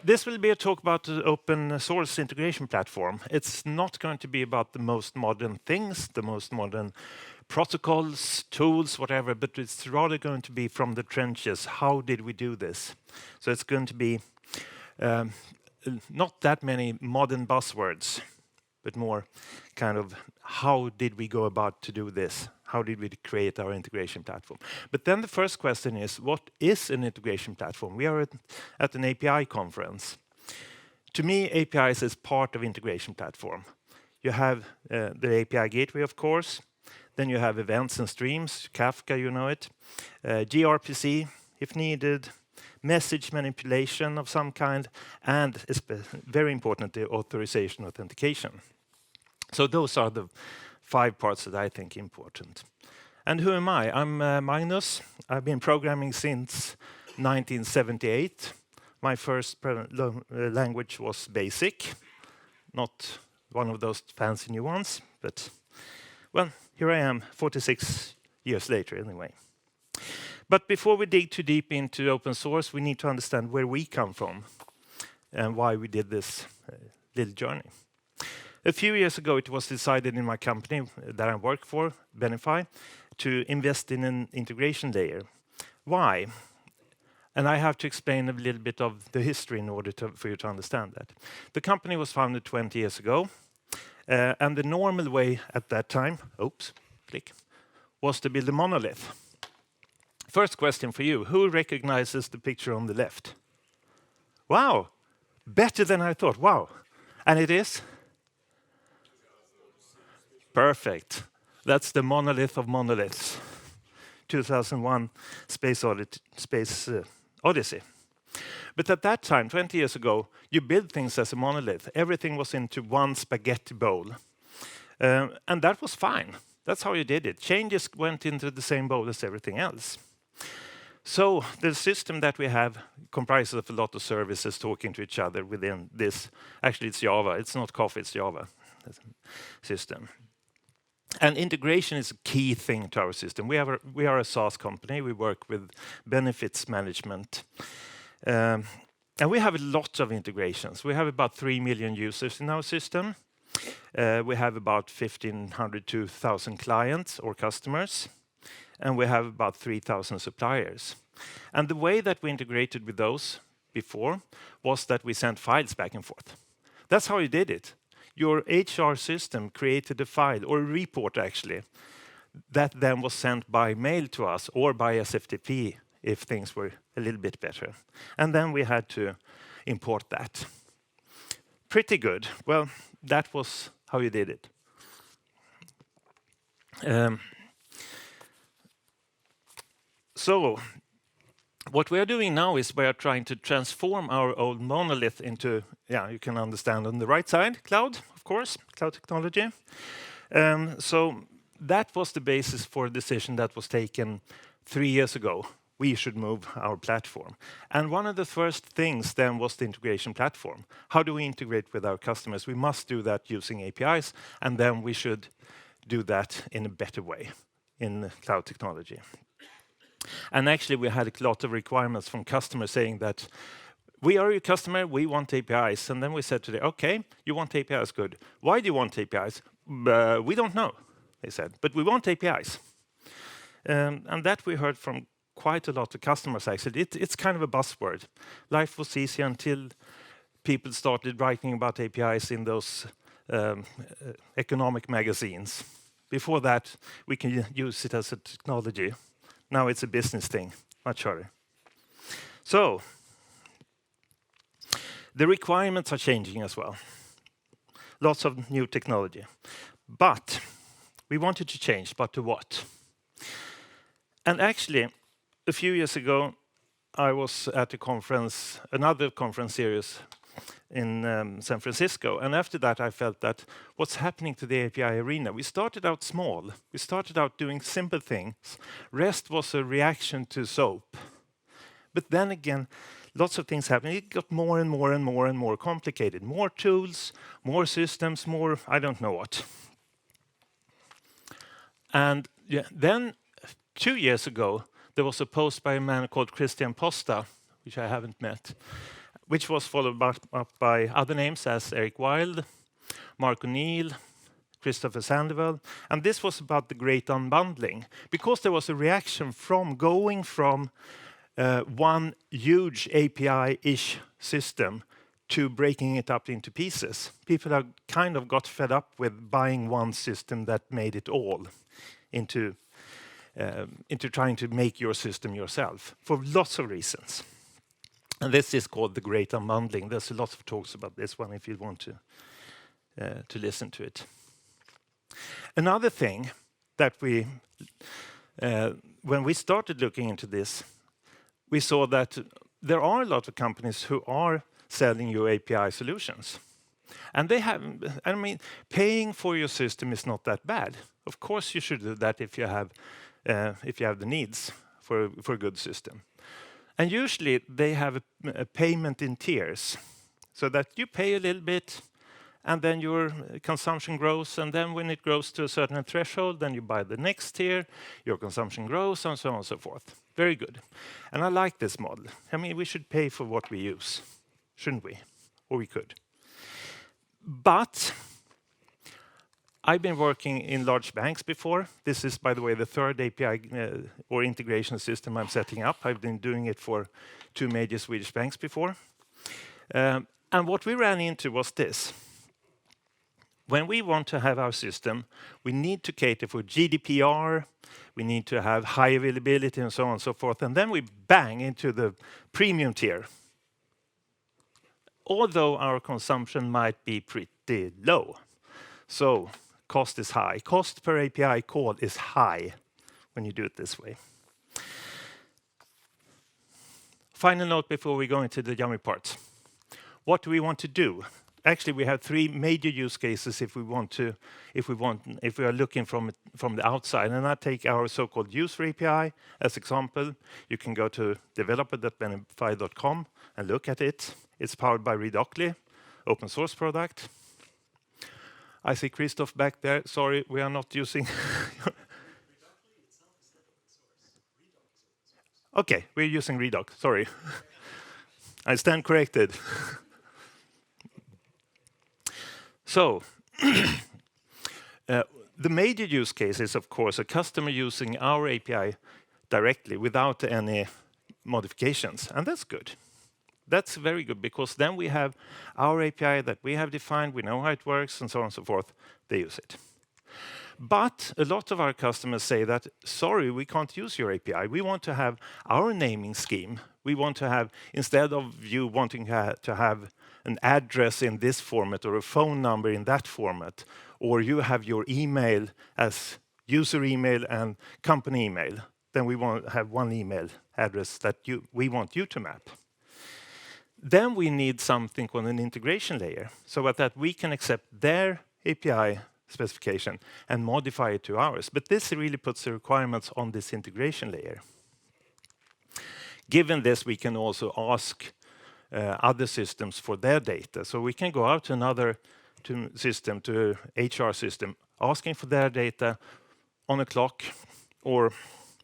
This will be a talk about the open source integration platform. It's not going to be about the most modern things, the most modern protocols, tools, whatever, but it's rather going to be from the trenches. How did we do this? So it's going to be not that many modern buzzwords, but more kind of how did we go about to do this? How did we create our integration platform? But then the first question is, what is an integration platform? We are at an API conference. To me, APIs is part of integration platform. You have the API gateway, of course. Then you have events and streams, Kafka, you know it. gRPC, if needed. Message manipulation of some kind. And very important, the authorization authentication. So those are the 5 parts that I think important. And who am I? I'm Magnus. I've been programming since 1978. My first language was BASIC, not one of those fancy new ones, but well, here I am 46 years later anyway. But before we dig too deep into open source, we need to understand where we come from and why we did this little journey. A few years ago, it was decided in my company that I work for, Benify, to invest in an integration layer. Why? And I have to explain a little bit of the history in order for you to understand that. The company was founded 20 years ago, and the normal way at that time, was to build a monolith. First question for you, who recognizes the picture on the left? Wow, better than I thought, wow. And it is? Perfect. That's the monolith of monoliths. 2001 Space Odyssey. But at that time, 20 years ago, you build things as a monolith. Everything was into one spaghetti bowl. And that was fine. That's how you did it. Changes went into the same bowl as everything else. So the system that we have comprises of a lot of services talking to each other within this. Actually, it's Java. It's not Coffee, it's Java system. And integration is a key thing to our system. We are a SaaS company. We work with benefits management. And we have a lot of integrations. We have about 3 million users in our system. We have about 1,500 to 1,000 clients or customers. And we have about 3,000 suppliers. And the way that we integrated with those before was that we sent files back and forth. That's how you did it. Your HR system created a file, or a report actually, that then was sent by mail to us or by SFTP if things were a little bit better. And then we had to import that. Pretty good. Well, that was how you did it. So what we are doing now is we are trying to transform our old monolith into, you can understand on the right side, cloud, of course, cloud technology. So that was the basis for a decision that was taken 3 years ago. We should move our platform. And one of the first things then was the integration platform. How do we integrate with our customers? We must do that using APIs, and then we should do that in a better way in cloud technology. And actually, we had a lot of requirements from customers saying that we are your customer, we want APIs. And then we said to them, okay, you want APIs, good. Why do you want APIs? We don't know, they said, but we want APIs. And that we heard from quite a lot of customers, actually. It's kind of a buzzword. Life was easy until people started writing about APIs in those economic magazines. Before that, we can use it as a technology. Now it's a business thing, much harder. So, the requirements are changing as well. Lots of new technology. But we wanted to change, but to what? And actually, a few years ago, I was at a conference, another conference series in San Francisco. And after that, I felt that what's happening to the API arena? We started out small. We started out doing simple things. REST was a reaction to SOAP. But then again, lots of things happened. It got more and more and more and more complicated. More tools, more systems, more I don't know what. And then 2 years ago, there was a post by a man called Christian Posta, which I haven't met, which was followed up by other names as Eric Wilde, Mark O'Neill, Christopher Sandoval, and this was about the Great Unbundling, because there was a reaction from going from one huge API-ish system to breaking it up into pieces. People have kind of got fed up with buying one system that made it all into trying to make your system yourself for lots of reasons. And this is called the Great Unbundling. There's a lot of talks about this one if you want to listen to it. Another thing that when we started looking into this, we saw that there are a lot of companies who are selling you API solutions. And they have, I mean, paying for your system is not that bad. Of course you should do that if you have the needs for a good system. And usually they have a payment in tiers, so that you pay a little bit, and then your consumption grows, and then when it grows to a certain threshold, then you buy the next tier, your consumption grows, and so on and so forth. Very good. And I like this model. I mean, we should pay for what we use, shouldn't we? Or we could. But I've been working in large banks before. This is, by the way, the third API or integration system I'm setting up. I've been doing it for 2 major Swedish banks before. And what we ran into was this. When we want to have our system, we need to cater for GDPR, we need to have high availability and so on and so forth, and then we bang into the premium tier. Although our consumption might be pretty low. So cost is high. Cost per API call is high when you do it this way. Final note before we go into the yummy parts. What do we want to do? Actually, we have 3 major use cases if we are looking from the outside. And I take our so-called user API as example. You can go to developer.benify.com and look at it. It's powered by Redocly, open source product. I see Christoph back there. Sorry, we are not using. Okay, we're using Redoc. Sorry, I stand corrected. So, the major use case is, of course, a customer using our API directly without any modifications, and that's good. That's very good, because then we have our API that we have defined, we know how it works, and so on and so forth. They use it. But a lot of our customers say that, sorry, we can't use your API. We want to have our naming scheme. We want to have, instead of you wanting to have an address in this format or a phone number in that format, or you have your email as user email and company email, then we want to have one email address that we want you to map. Then we need something called an integration layer, so that we can accept their API specification and modify it to ours. But this really puts the requirements on this integration layer. Given this, we can also ask other systems for their data. So we can go out to another system, to HR system, asking for their data on a clock or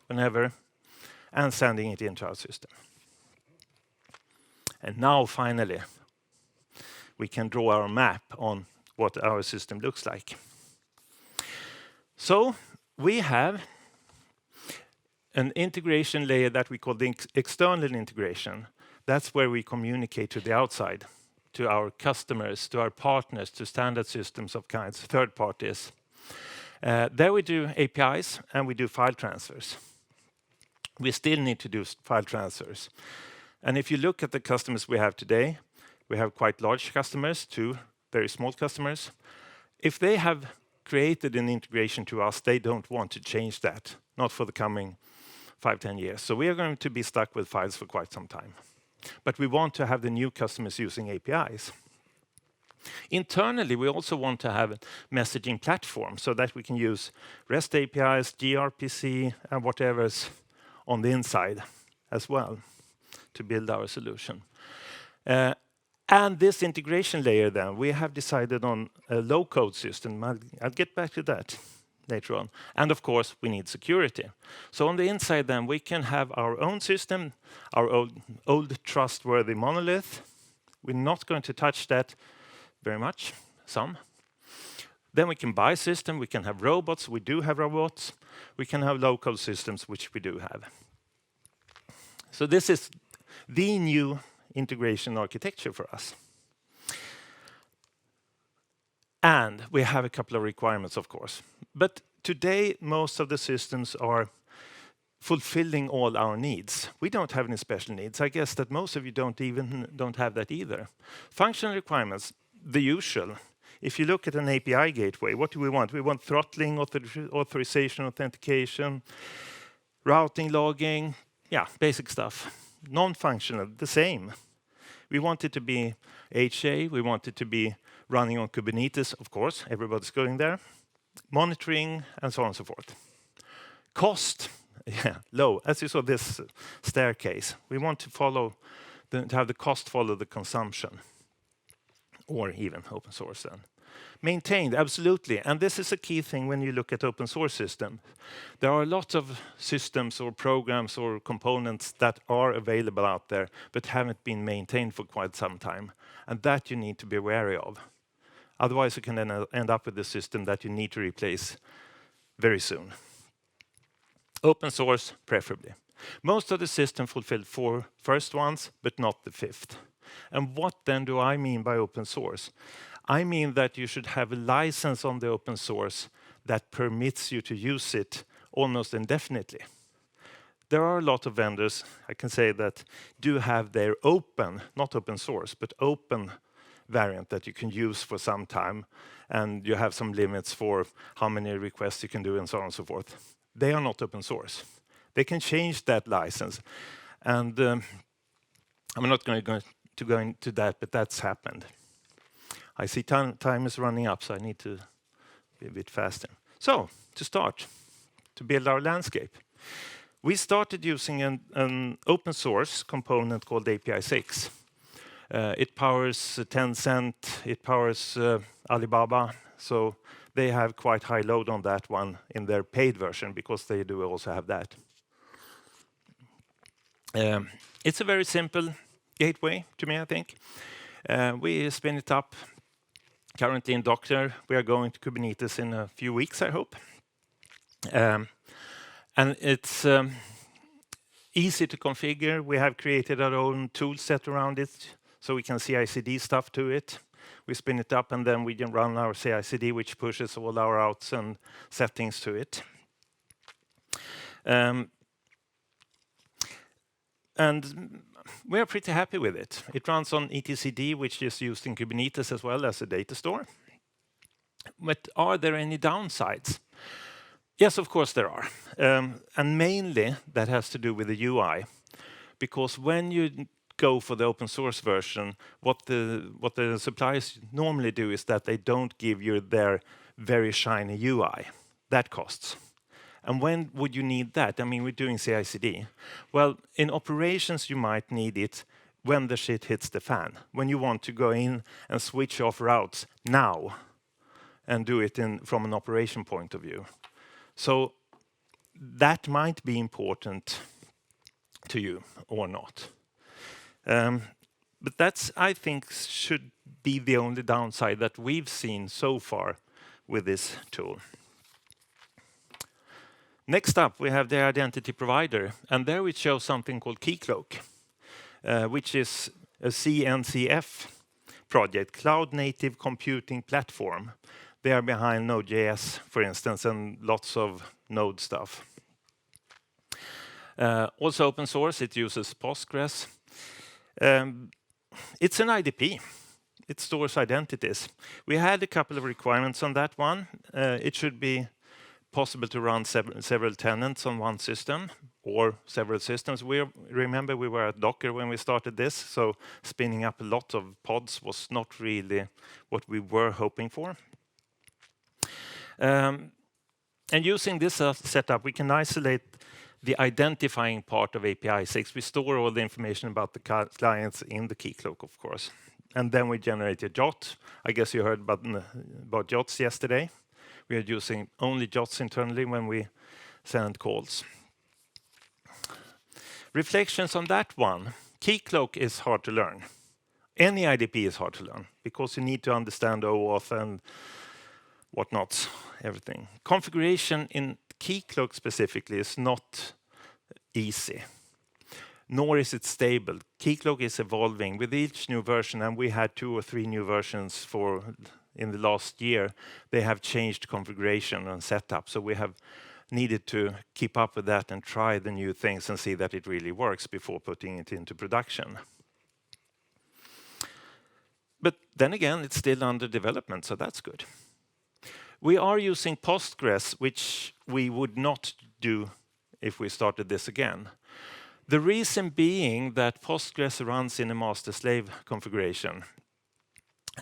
whenever, and sending it into our system. And now, finally, we can draw our map on what our system looks like. So we have an integration layer that we call the external integration. That's where we communicate to the outside, to our customers, to our partners, to standard systems of kinds, third parties. There we do APIs and we do file transfers. We still need to do file transfers. And if you look at the customers we have today, we have quite large customers to very small customers. If they have created an integration to us, they don't want to change that, not for the coming 5-10 years. So we are going to be stuck with files for quite some time. But we want to have the new customers using APIs. Internally, we also want to have a messaging platform so that we can use REST APIs, gRPC, and whatever's on the inside as well to build our solution. And this integration layer then, we have decided on a low-code system. I'll get back to that later on. And of course, we need security. So on the inside then, we can have our own system, our old trustworthy monolith, We're not going to touch that very much, some. Then we can buy system, we can have robots, we do have robots, we can have local systems, which we do have. So this is the new integration architecture for us. And we have a couple of requirements, of course. But today, most of the systems are fulfilling all our needs. We don't have any special needs. I guess that most of you don't have that either. Functional requirements, the usual. If you look at an API gateway, what do we want? We want throttling, authorization, authentication, routing, logging, yeah, basic stuff. Non-functional, the same. We want it to be HA, we want it to be running on Kubernetes, of course, everybody's going there. Monitoring, and so on and so forth. Cost, yeah, low. As you saw this staircase, we want to have the cost follow the consumption, or even open source then. Maintained, absolutely. And this is a key thing when you look at open source system. There are a lot of systems or programs or components that are available out there, but haven't been maintained for quite some time. And that you need to be wary of. Otherwise, you can then end up with a system that you need to replace very soon. Open source, preferably. Most of the system fulfilled 4 first ones, but not the 5th. And what then do I mean by open source? I mean that you should have a license on the open source that permits you to use it almost indefinitely. There are a lot of vendors, I can say, that do have their open, not open source, but open variant that you can use for some time, and you have some limits for how many requests you can do and so on and so forth. They are not open source. They can change that license. And I'm not going to go into that, but that's happened. I see time is running up, so I need to be a bit faster. So, to start, to build our landscape. We started using an open source component called API 6. It powers Tencent, it powers Alibaba, so they have quite high load on that one in their paid version, because they do also have that. It's a very simple gateway to me, I think. We spin it up currently in Docker. We are going to Kubernetes in a few weeks, I hope. And it's easy to configure. We have created our own tool set around it, so we can CI/CD stuff to it. We spin it up, and then we can run our CI/CD, which pushes all our outs and settings to it. And we are pretty happy with it. It runs on etcd, which is used in Kubernetes as well as a data store. But are there any downsides? Yes, of course there are. And mainly that has to do with the UI. Because when you go for the open source version, what the suppliers normally do is that they don't give you their very shiny UI. That costs. And when would you need that? I mean, we're doing CI/CD. Well, in operations, you might need it when the shit hits the fan, when you want to go in and switch off routes now and do it from an operation point of view. So that might be important to you or not. But that's, I think, should be the only downside that we've seen so far with this tool. Next up, we have the identity provider, and there we show something called Keycloak, which is a CNCF project, Cloud Native Computing Platform. They are behind Node.js, for instance, and lots of Node stuff. Also open source, it uses Postgress. It's an IDP. It stores identities. We had a couple of requirements on that one. It should be possible to run several tenants on one system or several systems. Remember, we were at Docker when we started this, so spinning up a lot of pods was not really what we were hoping for. And using this setup, we can isolate the identifying part of API 6. We store all the information about the clients in the Keycloak, of course. And then we generate a JOT. I guess you heard about JOTs yesterday. We are using only JOTs internally when we send calls. Reflections on that one. Keycloak is hard to learn. Any IDP is hard to learn because you need to understand OAuth and whatnot, everything. Configuration in Keycloak specifically is not easy, nor is it stable. Keycloak is evolving with each new version, and we had 2 or 3 new versions in the last year. They have changed configuration and setup, so we have needed to keep up with that and try the new things and see that it really works before putting it into production. But then again, it's still under development, so that's good. We are using Postgress, which we would not do if we started this again. The reason being that Postgres runs in a master-slave configuration.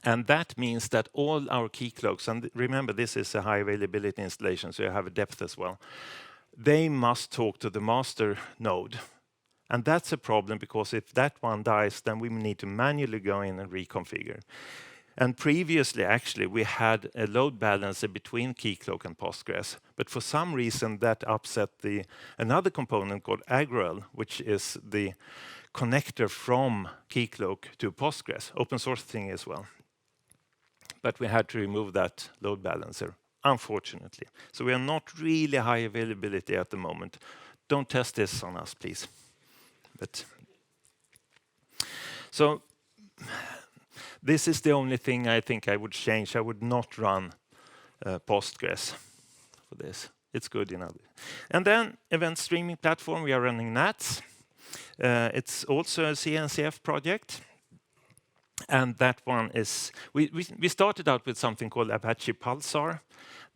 And that means that all our Keycloaks, and remember this is a high availability installation, so you have a depth as well, they must talk to the master node. And that's a problem because if that one dies, then we need to manually go in and reconfigure. And previously, actually, we had a load balancer between Keycloak and Postgres. But for some reason, that upset another component called Agrel, which is the connector from Keycloak to Postgres, open source thing as well. But we had to remove that load balancer, unfortunately. So we are not really high availability at the moment. Don't test this on us, please. So this is the only thing I think I would change. I would not run Postgres for this. It's good enough. And then event streaming platform, we are running NATS. It's also a CNCF project. And that one is, we started out with something called Apache Pulsar.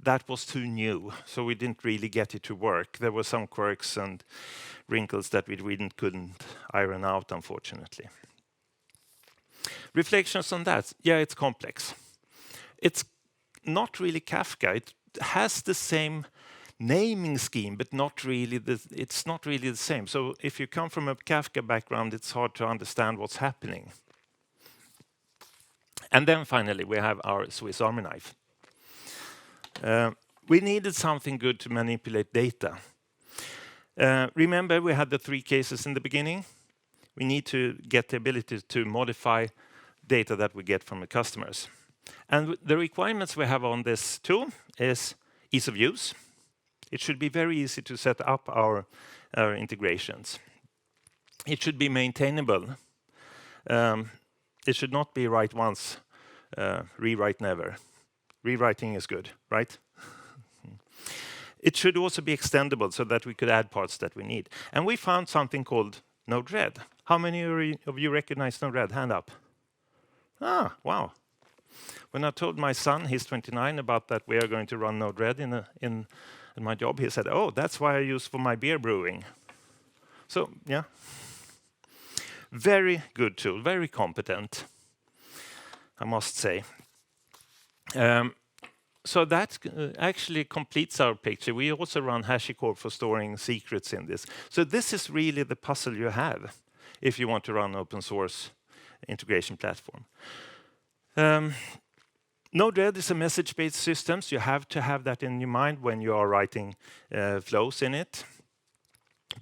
That was too new, so we didn't really get it to work. There were some quirks and wrinkles that we couldn't iron out, unfortunately. Reflections on that. Yeah, it's complex. It's not really Kafka. It has the same naming scheme, but it's not really the same. So if you come from a Kafka background, it's hard to understand what's happening. And then finally, we have our Swiss Army knife. We needed something good to manipulate data. Remember, we had the 3 cases in the beginning. We need to get the ability to modify data that we get from the customers. And the requirements we have on this tool is ease of use. It should be very easy to set up our integrations. It should be maintainable. It should not be write once, rewrite never. Rewriting is good, right? It should also be extendable so that we could add parts that we need. And we found something called Node-RED. How many of you recognize Node-RED? Hand up. Ah, wow. When I told my son, he's 29, about that we are going to run Node-RED in my job, he said, oh, that's why I use for my beer brewing. So, yeah. Very good tool, very competent, I must say. So that actually completes our picture. We also run HashiCorp for storing secrets in this. So this is really the puzzle you have if you want to run open source integration platform. Node-RED is a message-based system, so you have to have that in your mind when you are writing flows in it.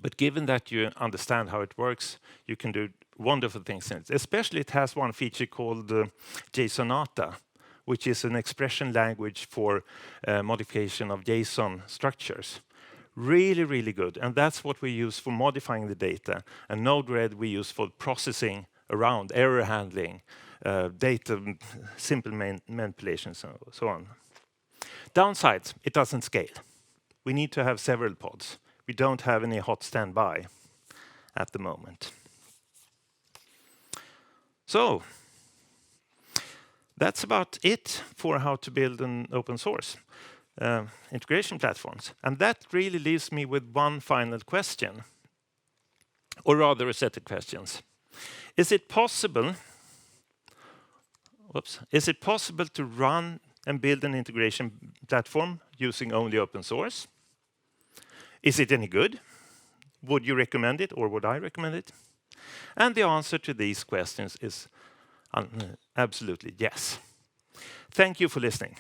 But given that you understand how it works, you can do wonderful things in it. Especially it has one feature called JSONata, which is an expression language for modification of JSON structures. Really, really good. And that's what we use for modifying the data. And Node-RED we use for processing around, error handling, data, simple manipulations, and so on. Downsides, it doesn't scale. We need to have several pods. We don't have any hot standby at the moment. So, that's about it for how to build an open source integration platforms. And that really leaves me with one final question, or rather a set of questions. Is it possible to run and build an integration platform using only open source? Is it any good? Would you recommend it, or would I recommend it? And the answer to these questions is absolutely yes. Thank you for listening.